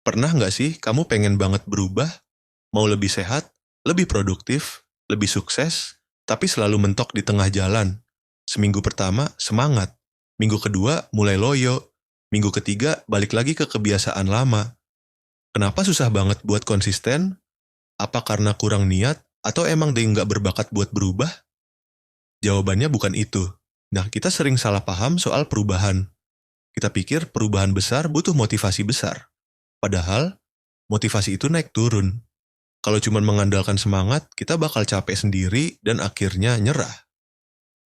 Pernah nggak sih kamu pengen banget berubah, mau lebih sehat, lebih produktif, lebih sukses, tapi selalu mentok di tengah jalan? Seminggu pertama semangat, minggu kedua mulai loyo, minggu ketiga balik lagi ke kebiasaan lama. Kenapa susah banget buat konsisten? Apa karena kurang niat, atau emang dia nggak berbakat buat berubah? Jawabannya bukan itu. Nah, kita sering salah paham soal perubahan. Kita pikir perubahan besar butuh motivasi besar. Padahal, motivasi itu naik turun. Kalau cuma mengandalkan semangat, kita bakal capek sendiri dan akhirnya nyerah.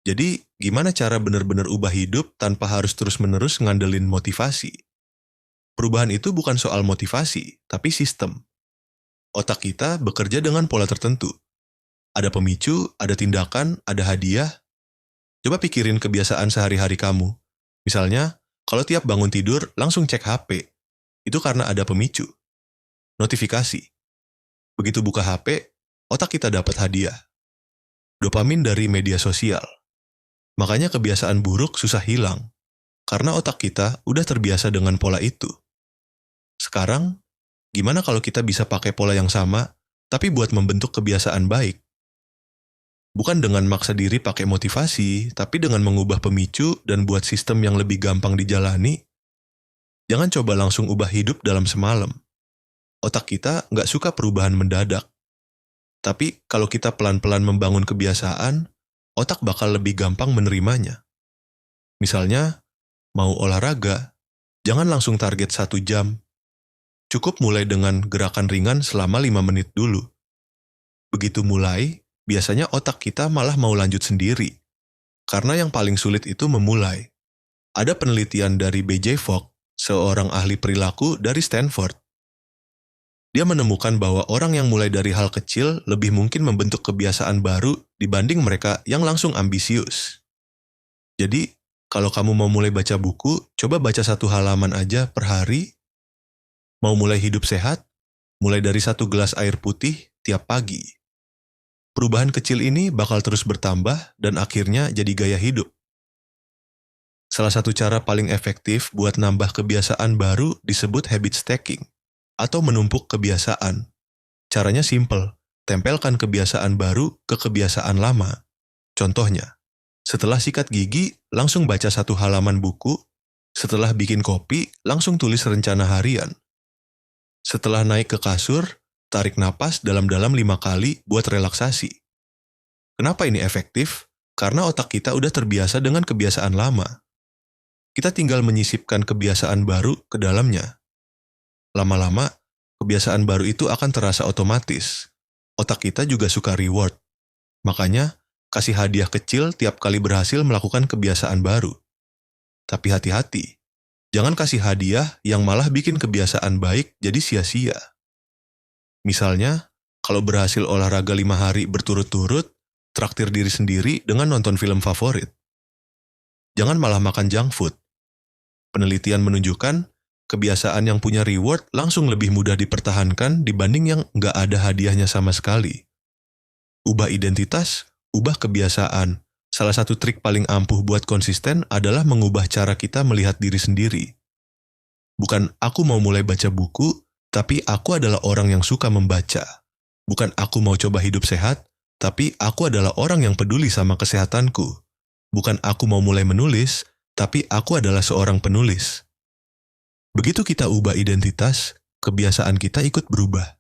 Jadi, gimana cara benar-benar ubah hidup tanpa harus terus-menerus ngandelin motivasi? Perubahan itu bukan soal motivasi, tapi sistem. Otak kita bekerja dengan pola tertentu. Ada pemicu, ada tindakan, ada hadiah. Coba pikirin kebiasaan sehari-hari kamu. Misalnya, kalau tiap bangun tidur langsung cek HP, itu karena ada pemicu. Notifikasi. Begitu buka HP, otak kita dapat hadiah. Dopamin dari media sosial. Makanya kebiasaan buruk susah hilang, karena otak kita udah terbiasa dengan pola itu. Sekarang, gimana kalau kita bisa pakai pola yang sama, tapi buat membentuk kebiasaan baik? Bukan dengan maksa diri pakai motivasi, tapi dengan mengubah pemicu dan buat sistem yang lebih gampang dijalani. Jangan coba langsung ubah hidup dalam semalam. Otak kita nggak suka perubahan mendadak. Tapi kalau kita pelan-pelan membangun kebiasaan, otak bakal lebih gampang menerimanya. Misalnya, mau olahraga, jangan langsung target 1 jam. Cukup mulai dengan gerakan ringan selama 5 menit dulu. Begitu mulai, biasanya otak kita malah mau lanjut sendiri. Karena yang paling sulit itu memulai. Ada penelitian dari B.J. Fogg, seorang ahli perilaku dari Stanford. Dia menemukan bahwa orang yang mulai dari hal kecil lebih mungkin membentuk kebiasaan baru dibanding mereka yang langsung ambisius. Jadi, kalau kamu mau mulai baca buku, coba baca 1 halaman aja per hari. Mau mulai hidup sehat? Mulai dari 1 gelas air putih tiap pagi. Perubahan kecil ini bakal terus bertambah dan akhirnya jadi gaya hidup. Salah satu cara paling efektif buat nambah kebiasaan baru disebut habit stacking, atau menumpuk kebiasaan. Caranya simple, tempelkan kebiasaan baru ke kebiasaan lama. Contohnya, setelah sikat gigi, langsung baca 1 halaman buku. Setelah bikin kopi, langsung tulis rencana harian. Setelah naik ke kasur, tarik napas dalam-dalam 5 kali buat relaksasi. Kenapa ini efektif? Karena otak kita udah terbiasa dengan kebiasaan lama. Kita tinggal menyisipkan kebiasaan baru ke dalamnya. Lama-lama, kebiasaan baru itu akan terasa otomatis. Otak kita juga suka reward. Makanya, kasih hadiah kecil tiap kali berhasil melakukan kebiasaan baru. Tapi hati-hati, jangan kasih hadiah yang malah bikin kebiasaan baik jadi sia-sia. Misalnya, kalau berhasil olahraga 5 hari berturut-turut, traktir diri sendiri dengan nonton film favorit. Jangan malah makan junk food. Penelitian menunjukkan, kebiasaan yang punya reward langsung lebih mudah dipertahankan dibanding yang nggak ada hadiahnya sama sekali. Ubah identitas, ubah kebiasaan. Salah satu trik paling ampuh buat konsisten adalah mengubah cara kita melihat diri sendiri. Bukan aku mau mulai baca buku, tapi aku adalah orang yang suka membaca. Bukan aku mau coba hidup sehat, tapi aku adalah orang yang peduli sama kesehatanku. Bukan aku mau mulai menulis, tapi aku adalah seorang penulis. Begitu kita ubah identitas, kebiasaan kita ikut berubah.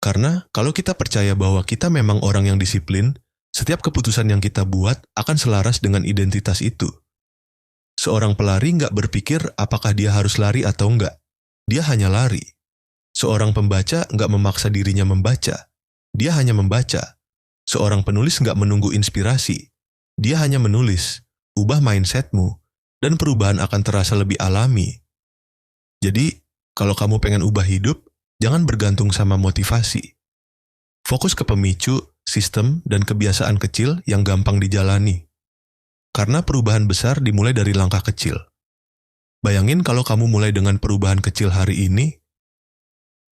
Karena kalau kita percaya bahwa kita memang orang yang disiplin, setiap keputusan yang kita buat akan selaras dengan identitas itu. Seorang pelari nggak berpikir apakah dia harus lari atau enggak. Dia hanya lari. Seorang pembaca nggak memaksa dirinya membaca. Dia hanya membaca. Seorang penulis nggak menunggu inspirasi. Dia hanya menulis. Ubah mindsetmu, dan perubahan akan terasa lebih alami. Jadi, kalau kamu pengen ubah hidup, jangan bergantung sama motivasi. Fokus ke pemicu, sistem, dan kebiasaan kecil yang gampang dijalani. Karena perubahan besar dimulai dari langkah kecil. Bayangin kalau kamu mulai dengan perubahan kecil hari ini,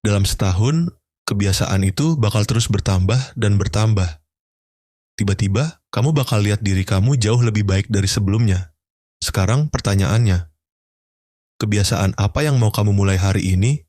dalam setahun, kebiasaan itu bakal terus bertambah dan bertambah. Tiba-tiba, kamu bakal lihat diri kamu jauh lebih baik dari sebelumnya. Sekarang pertanyaannya, kebiasaan apa yang mau kamu mulai hari ini